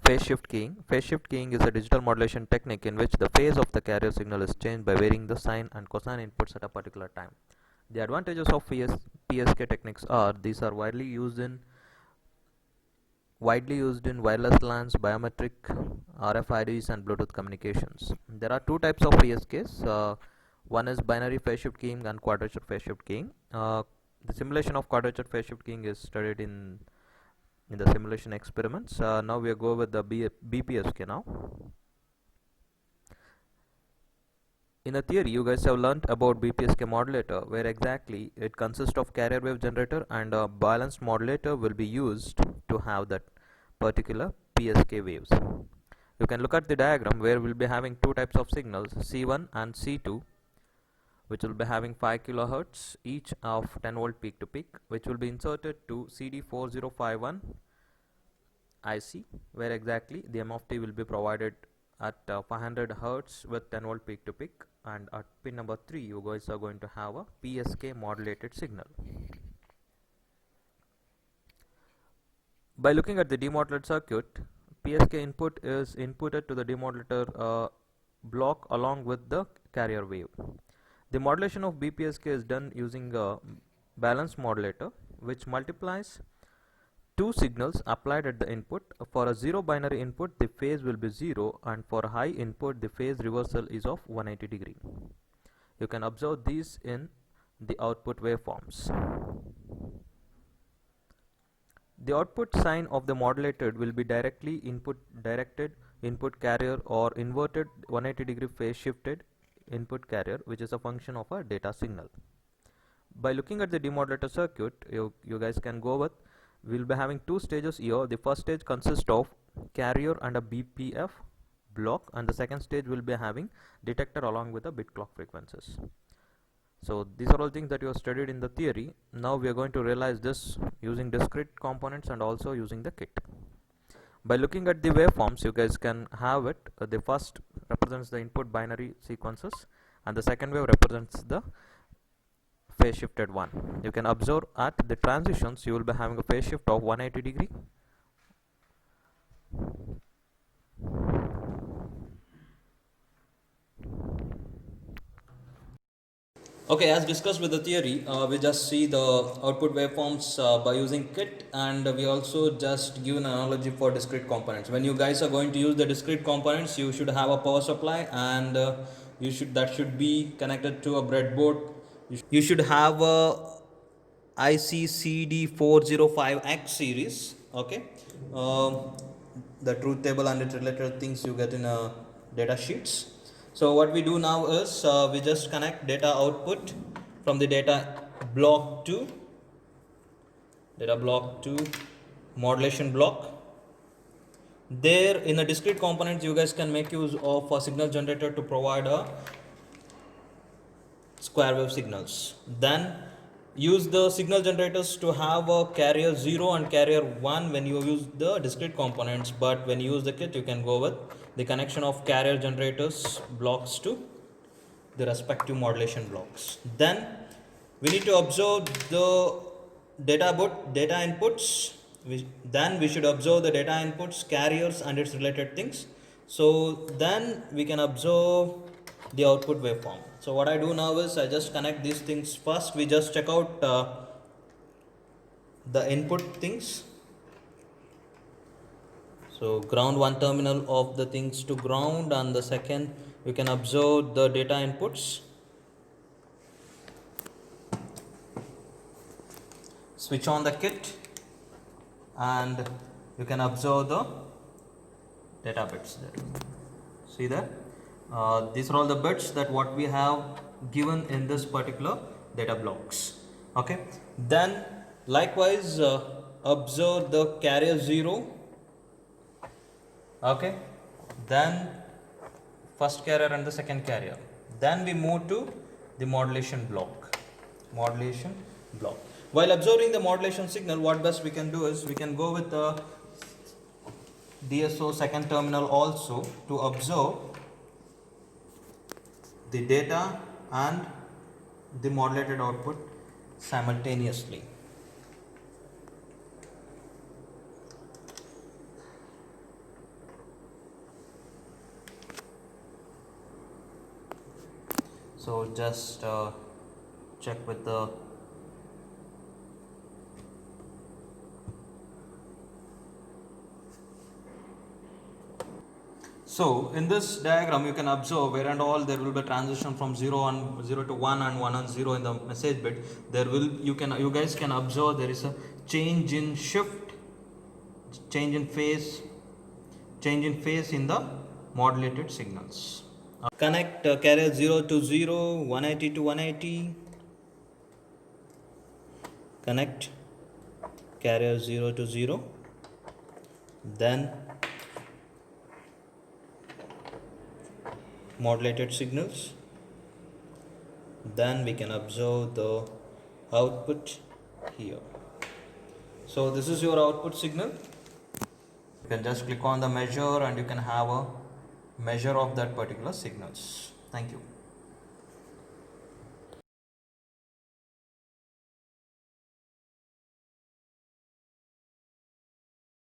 phase shift keying. Phase shift keying is a digital modulation technique in which the phase of the carrier signal is changed by varying the sine and cosine inputs at a particular time. The advantages of PSK techniques are these are widely used in wireless LANs, biometric, RFIDs, and Bluetooth communications. There are two types of PSKs. One is binary phase shift keying and quadrature phase shift keying. The simulation of quadrature phase shift keying is studied in the simulation experiments. Now we go with the BPSK now. In a theory, you guys have learnt about BPSK modulator, where exactly it consists of carrier wave generator and a balanced modulator will be used to have that particular PSK waves. You can look at the diagram where we'll be having two types of signals, C1 and C2, which will be having 5 kilohertz each of 10 volt peak to peak, which will be inserted to CD4051 IC, where exactly the MFT will be provided at 500 hertz with 10 volt peak to peak, and at pin number 3 you guys are going to have a PSK modulated signal. By looking at the demodulated circuit, PSK input is inputted to the demodulator block along with the carrier wave. The modulation of BPSK is done using a balanced modulator which multiplies two signals applied at the input. For a zero binary input, the phase will be 0, and for a high input, the phase reversal is of 180 degree. You can observe these in the output waveforms. The output sign of the modulated will be directed input carrier or inverted 180 degree phase shifted input carrier, which is a function of a data signal. By looking at the demodulator circuit, you guys can go with, we'll be having two stages here. The first stage consists of carrier and a BPF block, and the second stage will be having detector along with the bit clock frequencies. So these are all things that you have studied in the theory. Now we are going to realize this using discrete components and also using the kit. By looking at the waveforms, you guys can have it. The first represents the input binary sequences, and the second wave represents the phase shifted one. You can observe at the transitions you will be having a phase shift of 180 degree. Okay, as discussed with the theory, we just see the output waveforms by using kit, and we also just give an analogy for discrete components. When you guys are going to use the discrete components, you should have a power supply, and that should be connected to a breadboard. You should have a ICCD405X series. Okay, the truth table and its related things you get in data sheets. So what we do now is we just connect data output from the data block to modulation block. There in the discrete components you guys can make use of a signal generator to provide a square wave signals. Then use the signal generators to have a carrier 0 and carrier 1 when you use the discrete components, but when you use the kit you can go with the connection of carrier generators blocks to the respective modulation blocks. Then we need to observe the data inputs. Then we should observe the data inputs, carriers and its related things. So then we can observe the output waveform. So what I do now is I just connect these things. First we just check out the input things. So ground one terminal of the things to ground, and the second you can observe the data inputs. Switch on the kit and you can observe the data bits there. See there? These are all the bits that what we have given in this particular data blocks. Okay. Then likewise observe the carrier 0. Okay. Then first carrier and the second carrier. Then we move to the modulation block. While observing the modulation signal, what best we can do is we can go with the DSO second terminal also to observe the data and the modulated output simultaneously. So just check with the So in this diagram you can observe where and all there will be transition from 0 to 1 and 1 and 0 in the message bit. There will you guys can observe there is a change in shift, change in phase in the modulated signals. Connect carrier 0 to 0, 180 to 180. Connect carrier 0 to 0. Then modulated signals. Then we can observe the output here. So this is your output signal. You can just click on the measure and you can have a measure of that particular signals. Thank you.